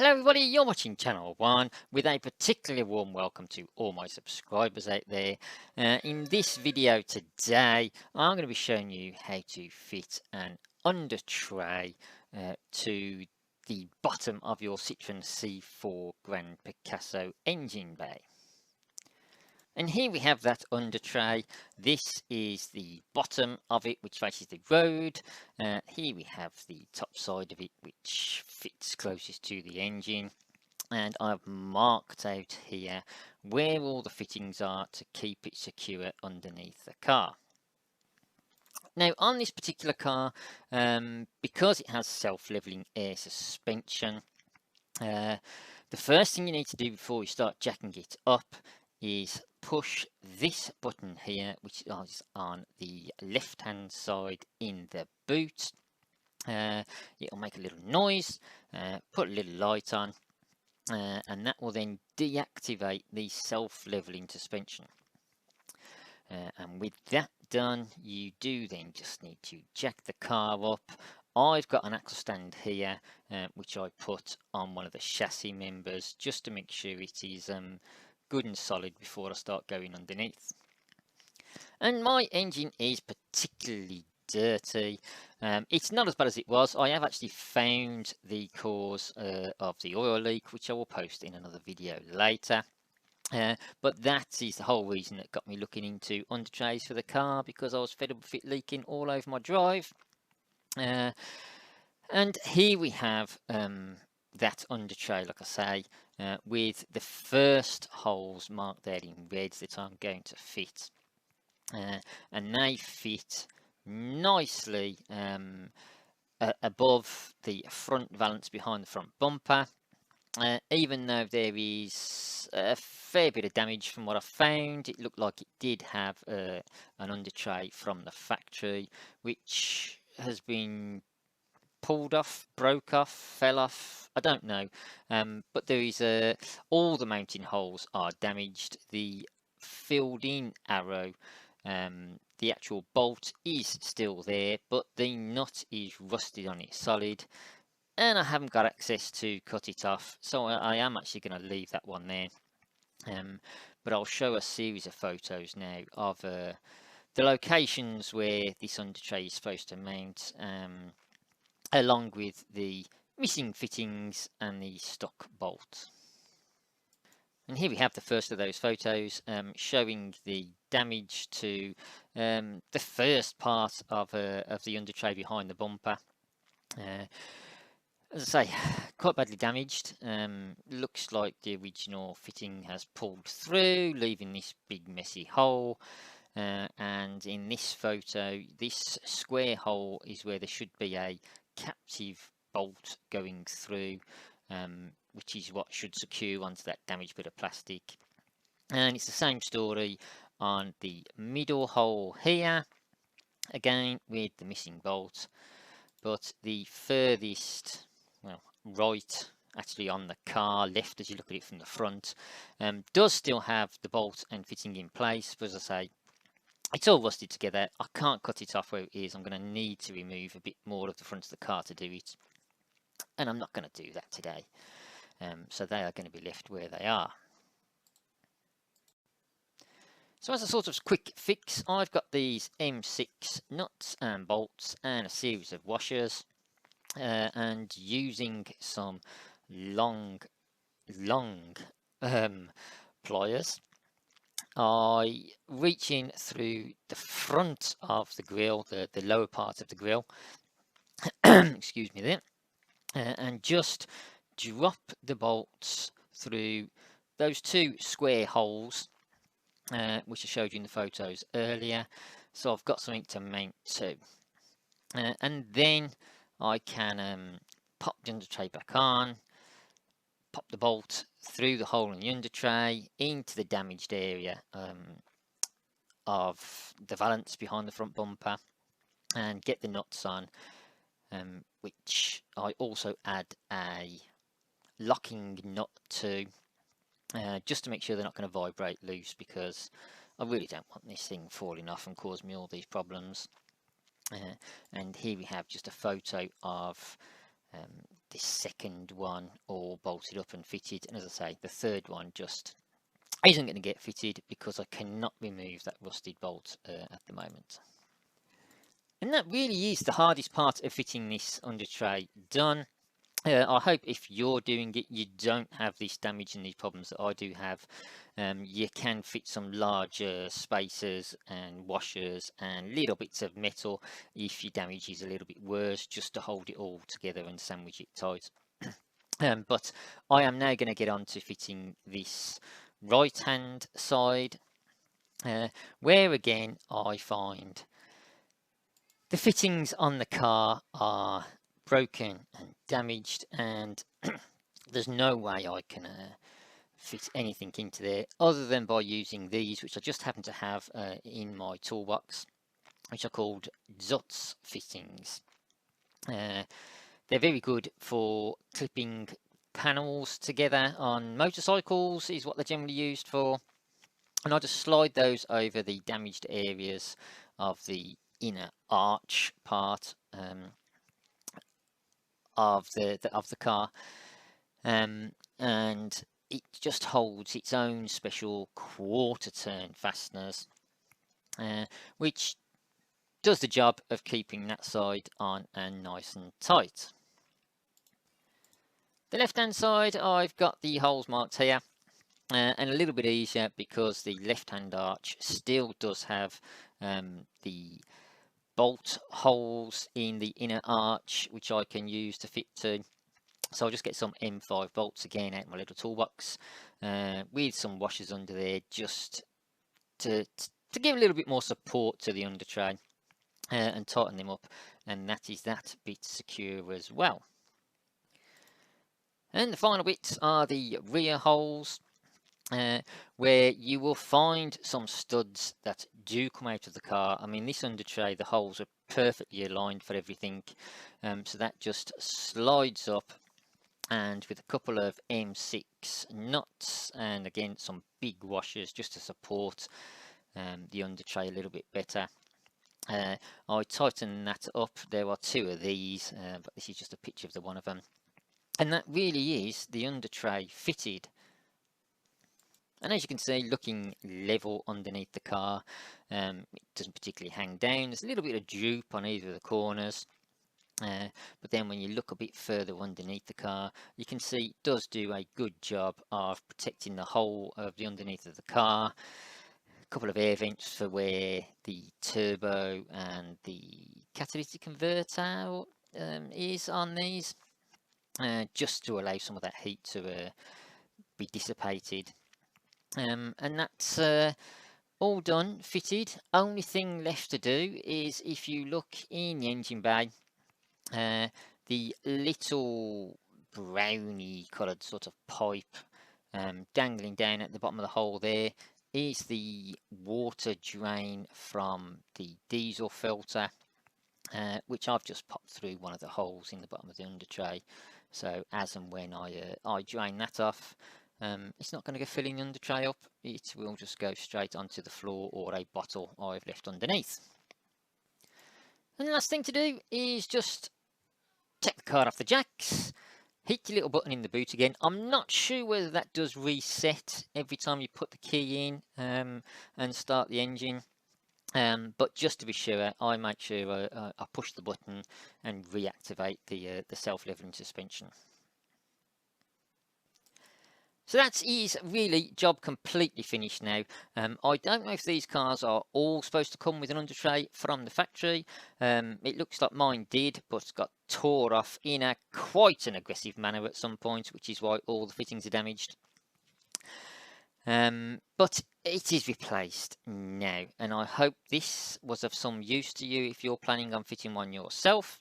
Hello everybody, you're watching Channel 1 with a particularly warm welcome to all my subscribers out there. In this video today, I'm going to be showing you how to fit an under tray to the bottom of your Citroen C4 Grand Picasso engine bay. And here we have that under tray. This is the bottom of it, which faces the road. Here we have the top side of it, which fits closest to the engine. And I've marked out here where all the fittings are to keep it secure underneath the car. Now on this particular car, because it has self-leveling air suspension, the first thing you need to do before you start jacking it up is push this button here, which is on the left hand side in the boot. It'll make a little noise, put a little light on, and that will then deactivate the self-leveling suspension. And with that done, you do then just need to jack the car up. I've got an axle stand here, which I put on one of the chassis members just to make sure it is good and solid before I start going underneath. And my engine is particularly dirty. It's not as bad as it was. I have actually found the cause of the oil leak, which I will post in another video later. But that is the whole reason that got me looking into under trays for the car, because I was fed up with it leaking all over my drive. And here we have that under tray, like I say, with the first holes marked there in red that I'm going to fit. And they fit nicely above the front valance behind the front bumper. Even though there is a fair bit of damage from what I found, it looked like it did have an under tray from the factory, which has been pulled off, broke off, fell off, I don't know. But there is all the mounting holes are damaged. The filled in arrow, the actual bolt is still there, but the nut is rusted on it solid, and I haven't got access to cut it off, so I am actually going to leave that one there. But I'll show a series of photos now of the locations where this under tray is supposed to mount, along with the missing fittings and the stock bolt. And here we have the first of those photos, showing the damage to the first part of the under tray behind the bumper. As I say, quite badly damaged. Looks like the original fitting has pulled through, leaving this big messy hole. And in this photo, this square hole is where there should be a captive bolt going through, which is what should secure onto that damaged bit of plastic. And it's the same story on the middle hole here, again with the missing bolt, but the furthest, well, right actually on the car, left as you look at it from the front, does still have the bolt and fitting in place, but as I say, it's all rusted together. I can't cut it off where it is. I'm going to need to remove a bit more of the front of the car to do it, and I'm not going to do that today. So they are going to be left where they are. So as a sort of quick fix, I've got these M6 nuts and bolts and a series of washers, and using some long pliers, I reach in through the front of the grille, the lower part of the grille, excuse me there, and just drop the bolts through those two square holes, which I showed you in the photos earlier. So I've got something to mount to, and then I can pop the under tray back on, pop the bolt through the hole in the under tray into the damaged area of the valance behind the front bumper, and get the nuts on, which I also add a locking nut to, just to make sure they're not going to vibrate loose, because I really don't want this thing falling off and cause me all these problems. And here we have just a photo of the second one all bolted up and fitted, and as I say, the third one just isn't going to get fitted because I cannot remove that rusted bolt at the moment. And that really is the hardest part of fitting this under tray done. I hope if you're doing it, you don't have this damage and these problems that I do have. You can fit some larger spacers and washers and little bits of metal if your damage is a little bit worse, just to hold it all together and sandwich it tight. But I am now going to get on to fitting this right hand side, where again I find the fittings on the car are broken and damaged, and there's no way I can fit anything into there other than by using these, which I just happen to have in my toolbox, which are called Zutz fittings. They're very good for clipping panels together on motorcycles, is what they're generally used for, and I just slide those over the damaged areas of the inner arch part of the car, and it just holds its own special quarter turn fasteners, which does the job of keeping that side on and nice and tight. The left hand side, I've got the holes marked here, and a little bit easier because the left hand arch still does have the bolt holes in the inner arch, which I can use to fit to. So I'll just get some M5 bolts again out of my little toolbox, with some washers under there, just to give a little bit more support to the under tray, and tighten them up, and that is that bit secure as well. And the final bits are the rear holes, where you will find some studs that do come out of the car. I mean, this under tray, the holes are perfectly aligned for everything, so that just slides up, and with a couple of M6 nuts and again some big washers just to support the under tray a little bit better, I tighten that up. There are two of these, but this is just a picture of the one of them, and that really is the under tray fitted. And as you can see, looking level underneath the car, it doesn't particularly hang down. There's a little bit of droop on either of the corners, but then when you look a bit further underneath the car, you can see it does do a good job of protecting the whole of the underneath of the car. A couple of air vents for where the turbo and the catalytic converter is on these, just to allow some of that heat to be dissipated. And that's all done, fitted. Only thing left to do is, if you look in the engine bay, the little browny coloured sort of pipe dangling down at the bottom of the hole there is the water drain from the diesel filter, which I've just popped through one of the holes in the bottom of the under tray. So as and when I drain that off, it's not going to go filling the under tray up. It will just go straight onto the floor or a bottle I've left underneath. And the last thing to do is just take the car off the jacks, hit your little button in the boot again. I'm not sure whether that does reset every time you put the key in and start the engine, but just to be sure, I make sure I push the button and reactivate the self-leveling suspension. So that is really job completely finished now. I don't know if these cars are all supposed to come with an under tray from the factory. It looks like mine did, but it's got tore off in a quite an aggressive manner at some point, which is why all the fittings are damaged. But it is replaced now, and I hope this was of some use to you if you're planning on fitting one yourself.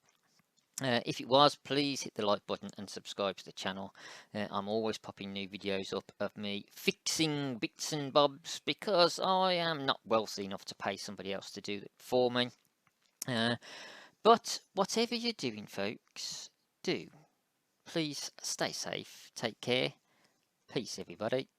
If it was, please hit the like button and subscribe to the channel. I'm always popping new videos up of me fixing bits and bobs, because I am not wealthy enough to pay somebody else to do it for me. But whatever you're doing, folks, do please stay safe, take care, peace everybody.